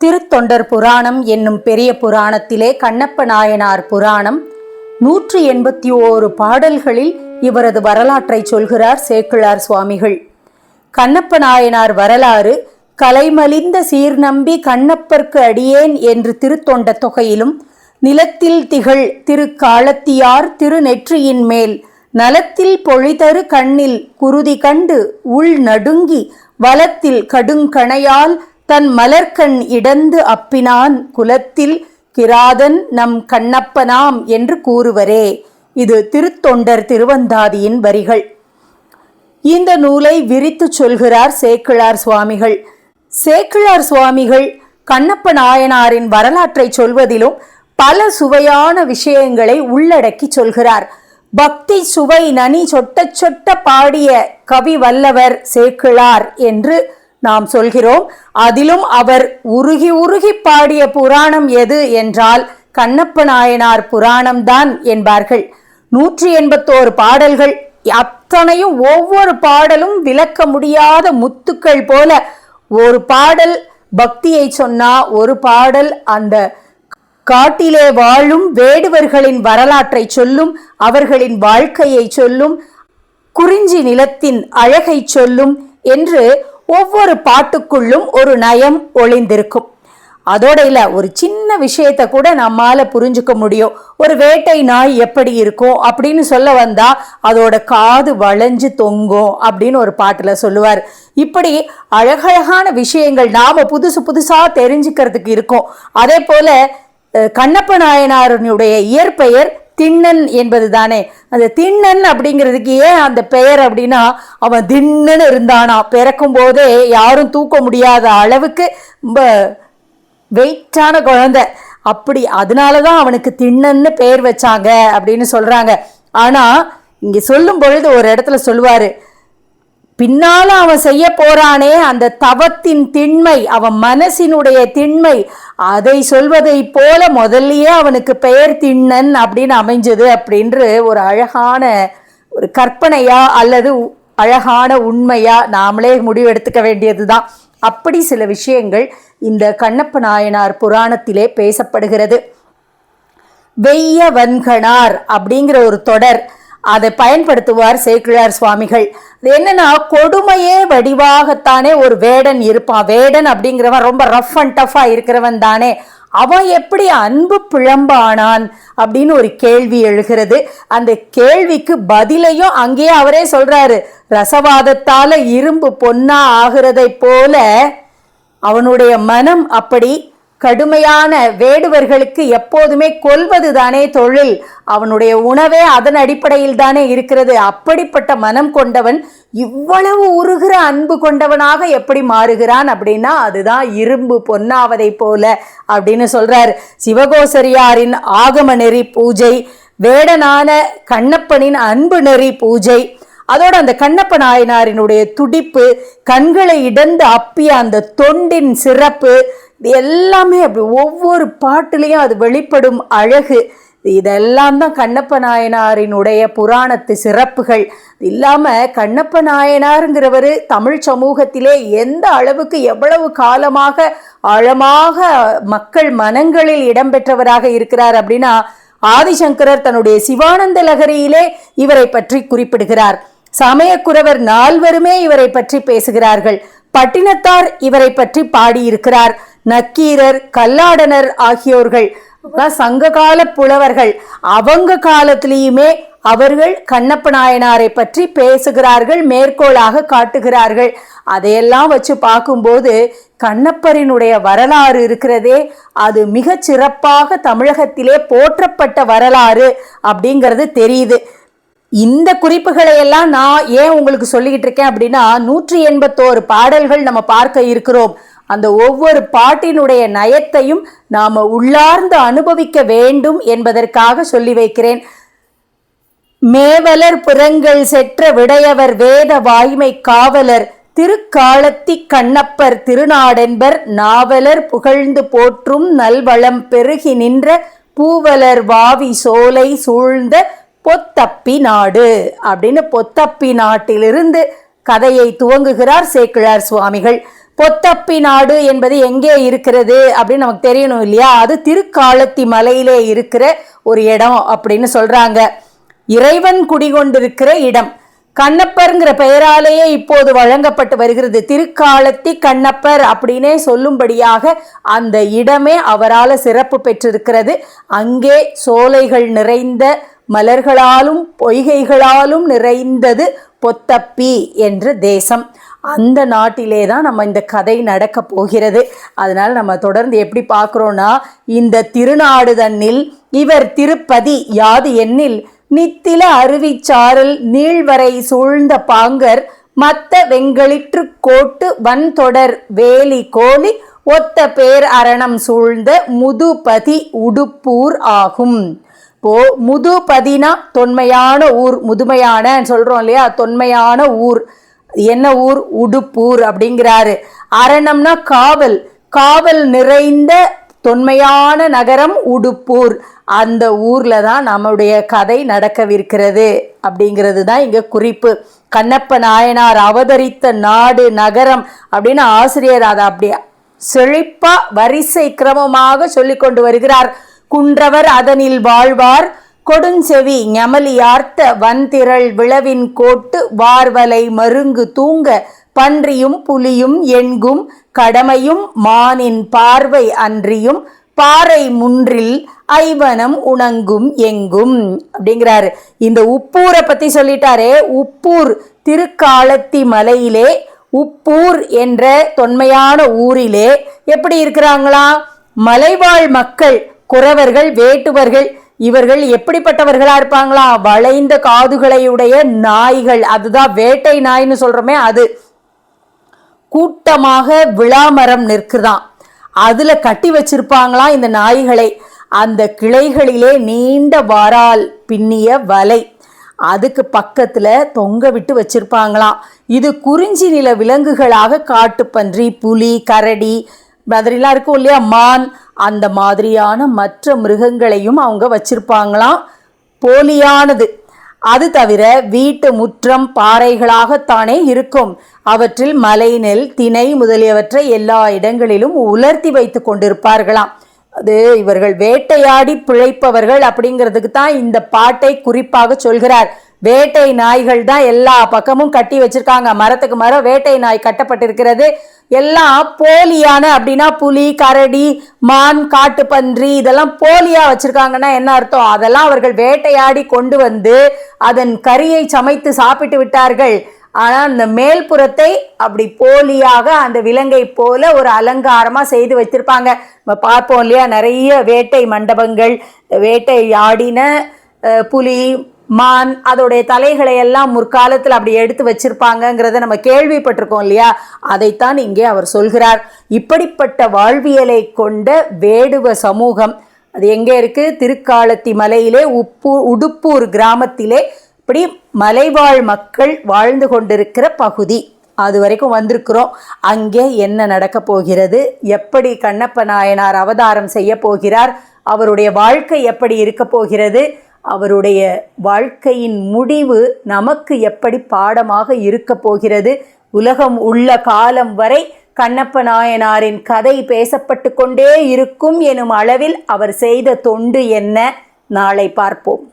திருத்தொண்டர் புராணம் என்னும் பெரிய புராணத்திலே கண்ணப்ப நாயனார் புராணம் 181 பாடல்களில் இவரது வரலாற்றை சொல்கிறார் சேக்கிழார் சுவாமிகள். கண்ணப்ப நாயனார் வரலாறு கலைமலிந்த சீர்நம்பி கண்ணப்பர்க்கு அடியேன் என்று திருத்தொண்ட தொகையிலும், நிலத்தில் திகழ் திருக்காலத்தியார் திருநெற்றியின் மேல் நலத்தில் பொழிதரு கண்ணில் குருதி கண்டு உள் நடுங்கி வலத்தில் கடுங்கணையால் தன் மலர்கண் இடந்து அப்பினான் குலத்தில் கிராதன் நம் கண்ணப்பனாம் என்று கூறுவரே. இது திருத்தொண்டர் திருவந்தாதியின் வரிகள். இந்த நூலை விரித்து சொல்கிறார் சேக்கிழார் சுவாமிகள். சேக்கிழார் சுவாமிகள் கண்ணப்ப நாயனாரின் வரலாற்றை சொல்வதிலும் பல சுவையான விஷயங்களை உள்ளடக்கி சொல்கிறார். பக்தி சுவை நனி சொட்ட சொட்ட பாடிய கவி வல்லவர் சேக்கிழார் என்று நாம் சொல்கிறோம். அதிலும் அவர் உருகி உருகி பாடிய புராணம் எது என்றால் கண்ணப்ப நாயனார் புராணம்தான் என்பார்கள். 181 பாடல்கள், அத்தனையும் ஒவ்வொரு பாடலும் விளக்க முடியாத முத்துக்கள் போல. ஒரு பாடல் பக்தியை சொன்னா, ஒரு பாடல் அந்த காட்டிலே வாழும் வேடுவர்களின் வரலாற்றை சொல்லும், அவர்களின் வாழ்க்கையை சொல்லும், குறிஞ்சி நிலத்தின் அழகை சொல்லும் என்று ஒவ்வொரு பாட்டுக்குள்ளும் ஒரு நயம் ஒளிந்திருக்கும். அதோட இல்ல, ஒரு சின்ன விஷயத்தை கூட நம்மால புரிஞ்சுக்க முடியும். ஒரு வேட்டை நாய் எப்படி இருக்கும் அப்படின்னு சொல்ல வந்தா அதோட காது வளைஞ்சு தொங்கும் அப்படின்னு ஒரு பாட்டுல சொல்லுவார். இப்படி அழகழகான விஷயங்கள் நாம புதுசு புதுசா தெரிஞ்சுக்கிறதுக்கு இருக்கும். அதே போல கண்ணப்ப நாயனாருடைய இயற்பெயர் திண்ணன் என்பது தானே. அந்த திண்ணன் அப்படிங்கிறதுக்கு ஏன் அந்த பெயர் அப்படின்னா, அவன் திண்ணன்னு இருந்தானா, பிறக்கும் போதே யாரும் தூக்க முடியாத அளவுக்கு ரொம்ப வெயிட்டான குழந்தை. அப்படி அதனாலதான் அவனுக்கு திண்ணன்னு பெயர் வச்சாங்க அப்படின்னு சொல்றாங்க. ஆனா இங்க சொல்லும் பொழுது ஒரு இடத்துல சொல்லுவாரு, பின்னால அவன் செய்ய போறானே அந்த தவத்தின் திண்மை, அவன் மனசினுடைய திண்மை, அதை சொல்வதை போல முதல்லயே அவனுக்கு பெயர் திண்ணன் அப்படின்னு அமைஞ்சது அப்படின்று ஒரு அழகான ஒரு கற்பனையா அல்லது அழகான உண்மையா நாமளே முடிவெடுத்துக்க வேண்டியதுதான். அப்படி சில விஷயங்கள் இந்த கண்ணப்ப நாயனார் புராணத்திலே பேசப்படுகிறது. வெய்ய வன்கணார் அப்படிங்கிற ஒரு தொடர், அதை பயன்படுத்துவார் சேக்கிழார் சுவாமிகள். அது என்னன்னா, கொடுமையே வடிவாகத்தானே ஒரு வேடன் இருப்பான். வேடன் அப்படிங்கிறவன் ரொம்ப ரஃப் அண்ட் டஃபா இருக்கிறவன் தானே, அவன் எப்படி அன்பு பிழம்பானான் அப்படின்னு ஒரு கேள்வி எழுகிறது. அந்த கேள்விக்கு பதிலையும் அங்கேயே அவரே சொல்றாரு. ரசவாதத்தால இரும்பு பொன்னா ஆகிறதை போல அவனுடைய மனம் அப்படி கடுமையான வேடுவர்களுக்கு எப்போதுமே கொல்வது தானே தொழில், அவனுடைய உணவே அதன் அடிப்படையில் தானே இருக்கிறது. அப்படிப்பட்ட மனம் கொண்டவன் இவ்வளவு உருகிற அன்பு கொண்டவனாக எப்படி மாறுகிறான் அப்படின்னா அதுதான் இரும்பு பொன்னாவதை போல அப்படின்னு சொல்றார். சிவகோசரியாரின் ஆகம நெறி பூஜை, வேடனான கண்ணப்பனின் அன்பு நெறி பூஜை, அதோட அந்த கண்ணப்ப நாயனாரினுடைய துடிப்பு, கண்களை இடந்து அப்பிய அந்த தொண்டின் சிறப்பு, இது எல்லாமே அப்படி ஒவ்வொரு பாட்டிலையும் அது வெளிப்படும் அழகு. இதெல்லாம் தான் கண்ணப்ப நாயனாரினுடைய புராணத்து சிறப்புகள். இல்லாம கண்ணப்ப நாயனாருங்கிறவர் தமிழ் சமூகத்திலே எந்த அளவுக்கு எவ்வளவு காலமாக ஆழமாக மக்கள் மனங்களில் இடம்பெற்றவராக இருக்கிறார் அப்படின்னா, ஆதிசங்கரர் தன்னுடைய சிவானந்த லகரியிலே இவரை பற்றி குறிப்பிடுகிறார். சமயக்குரவர் 4 இவரை பற்றி பேசுகிறார்கள். பட்டினத்தார் இவரை பற்றி பாடியிருக்கிறார். நக்கீரர், கல்லாடனர் ஆகியோர்கள் சங்ககால புலவர்கள். அவங்க காலத்திலேயுமே அவர்கள் கண்ணப்ப நாயனாரை பற்றி பேசுகிறார்கள், மேற்கோளாக காட்டுகிறார்கள். அதையெல்லாம் வச்சு பார்க்கும்போது கண்ணப்பரினுடைய வரலாறு இருக்கிறதே, அது மிக சிறப்பாக தமிழகத்திலே போற்றப்பட்ட வரலாறு அப்படிங்கிறது தெரியுது. இந்த குறிப்புகளை எல்லாம் நான் ஏன் உங்களுக்கு சொல்லிக்கிட்டு இருக்கேன் அப்படின்னா, 181 பாடல்கள் நம்ம பார்க்க இருக்கிறோம். அந்த ஒவ்வொரு பாட்டினுடைய நயத்தையும் நாம உள்ளார்ந்து அனுபவிக்க வேண்டும் என்பதற்காக சொல்லி வைக்கிறேன். மேவலர் புறங்கள் செற்ற விடையவர் வேத வாய்மை காவலர் திருக்காலத்தி கண்ணப்பர் திருநாடென்பர் நாவலர் புகழ்ந்து போற்றும் நல்வளம் பெருகி நின்ற பூவலர் வாவி சோலை சூழ்ந்த பொத்தப்பி நாடு அப்படின்னு பொத்தப்பி நாட்டிலிருந்து கதையை துவங்குகிறார் சேக்கிழார் சுவாமிகள். பொத்தப்பி நாடு என்பது எங்கே இருக்கிறது அப்படின்னு நமக்கு தெரியணும் இல்லையா? அது திருக்காலத்தி மலையிலே இருக்கிற ஒரு இடம் அப்படின்னு சொல்றாங்க. இறைவன் குடிகொண்டிருக்கிற இடம். கண்ணப்பர்ங்கிற பெயராலேயே இப்போது வழங்கப்பட்டு வருகிறது. திருக்காலத்தி கண்ணப்பர் அப்படின்னே சொல்லும்படியாக அந்த இடமே அவரால் சிறப்பு பெற்றிருக்கிறது. அங்கே சோலைகள் நிறைந்த, மலர்களாலும் பொய்கைகளாலும் நிறைந்தது பொத்தப்பி என்ற தேசம். அந்த நாட்டிலே தான் நம்ம இந்த கதை நடக்க போகிறது. அதனால் நம்ம தொடர்ந்து எப்படி பார்க்குறோன்னா, இந்த திருநாடு தன்னில் இவர் திருப்பதி யாது எண்ணில் நித்தில அருவிச்சாரல் நீள்வரை சூழ்ந்த பாங்கர் மத்த வெங்களிற்று கோட்டு வன்தொடர் வேலி கோலி ஒத்த பேர் அரணம் சூழ்ந்த முதுபதி உடுப்பூர் ஆகும். இப்போ முதுபதினா தொன்மையான ஊர், முதுமையான சொல்றோம் இல்லையா, தொன்மையான ஊர். என்ன ஊர்? உடுப்பூர் அப்படிங்கிறாரு. அரணம்னா காவல், காவல் நிறைந்த தொன்மையான நகரம் உடுப்பூர். அந்த ஊர்ல தான் நம்முடைய கதை நடக்கவிருக்கிறது அப்படிங்கிறது தான் இங்க குறிப்பு. கண்ணப்ப நாயனார் அவதரித்த நாடு, நகரம் அப்படின்னு ஆசிரியர் அதை அப்படியே செழிப்பா வரிசை கிரமமாக சொல்லி கொண்டு வருகிறார். குன்றவர் அதனில் வாழ்வார் கொடுஞ்செவி ஞமலியார்த்த வன்திரள் விளவின் கோட்டு வார்வலை மருங்கு தூங்க பன்றியும் புலியும் எண்கும் கடமையும் மானின் பார்வை அன்றியும் பாறை முன்றில் ஐவனம் உணங்கும் எங்கும் அப்படிங்கிறாரு. இந்த உப்பூரை பத்தி சொல்லிட்டாரே. உப்பூர் திருக்காலத்தி மலையிலே உப்பூர் என்ற தொன்மையான ஊரிலே எப்படி இருக்கிறாங்களா? மலைவாழ் மக்கள், குறவர்கள், வேட்டுவர்கள், இவர்கள் எப்படிப்பட்டவர்களா இருப்பாங்களா? வளைந்த காதுகளையுடைய நாய்கள், அதுதான் வேட்டை நாய்னு சொல்றோமே அது. கூட்டமாக விளாமரம் நிற்குதான், அதுல கட்டி வச்சிருப்பாங்களாம் இந்த நாய்களை. அந்த கிளைகளிலே நீண்ட வாரால் பின்னிய வலை, அதுக்கு பக்கத்துல தொங்க விட்டு வச்சிருப்பாங்களாம். இது குறிஞ்சி நில விலங்குகளாக காட்டுப்பன்றி, புலி, கரடி மாதிரிலாம் இருக்கும் இல்லையா, மான், அந்த மாதிரியான மற்ற மிருகங்களையும் அவங்க வச்சிருப்பாங்களாம். போலியானது. அது தவிர வீட்டு முற்றம் பாறைகளாகத்தானே இருக்கும். அவற்றில் மலை, நெல், திணை முதலியவற்றை எல்லா இடங்களிலும் உலர்த்தி வைத்து கொண்டிருப்பார்களாம். அது இவர்கள் வேட்டையாடி பிழைப்பவர்கள் அப்படிங்கிறதுக்கு தான் இந்த பாட்டை குறிப்பாக சொல்கிறார். வேட்டை நாய்கள் தான் எல்லா பக்கமும் கட்டி வச்சிருக்காங்க. மரத்துக்கு மரம் வேட்டை நாய் கட்டப்பட்டிருக்கிறது. எல்லாம் போலியான, அப்படின்னா புலி, கரடி, மான், காட்டுப்பன்றி இதெல்லாம் போலியா வச்சிருக்காங்கன்னா என்ன அர்த்தம்? அதெல்லாம் அவர்கள் வேட்டையாடி கொண்டு வந்து அதன் கறியை சமைத்து சாப்பிட்டு விட்டார்கள். ஆனா அந்த மேல்புறத்தை அப்படி போலியாக அந்த விலங்கை போல ஒரு அலங்காரமா செய்து வச்சிருப்பாங்க. நம்ம பார்ப்போம் இல்லையா, நிறைய வேட்டை மண்டபங்கள், வேட்டை ஆடின புலி, மான், அதோடைய தலைகளை எல்லாம் முற்காலத்தில் அப்படி எடுத்து வச்சிருப்பாங்கங்கிறத நம்ம கேள்விப்பட்டிருக்கோம் இல்லையா. அதைத்தான் இங்கே அவர் சொல்கிறார். இப்படிப்பட்ட வாழ்வியலை கொண்ட வேடுவ சமூகம் அது எங்கே இருக்கு? திருக்காலத்தி மலையிலே உடுப்பூர் கிராமத்திலே இப்படி மலைவாழ் மக்கள் வாழ்ந்து கொண்டிருக்கிற பகுதி. அது வரைக்கும் வந்திருக்கிறோம். அங்கே என்ன நடக்க போகிறது, எப்படி கண்ணப்ப நாயனார் அவதாரம் செய்ய போகிறார், அவருடைய வாழ்க்கை எப்படி இருக்க போகிறது, அவருடைய வாழ்க்கையின் முடிவு நமக்கு எப்படி பாடமாக இருக்க போகிறது, உலகம் உள்ள காலம் வரை கண்ணப்ப நாயனாரின் கதை பேசப்பட்டு கொண்டே இருக்கும் எனும் அளவில் அவர் செய்த தொண்டு என்ன, நாளை பார்ப்போம்.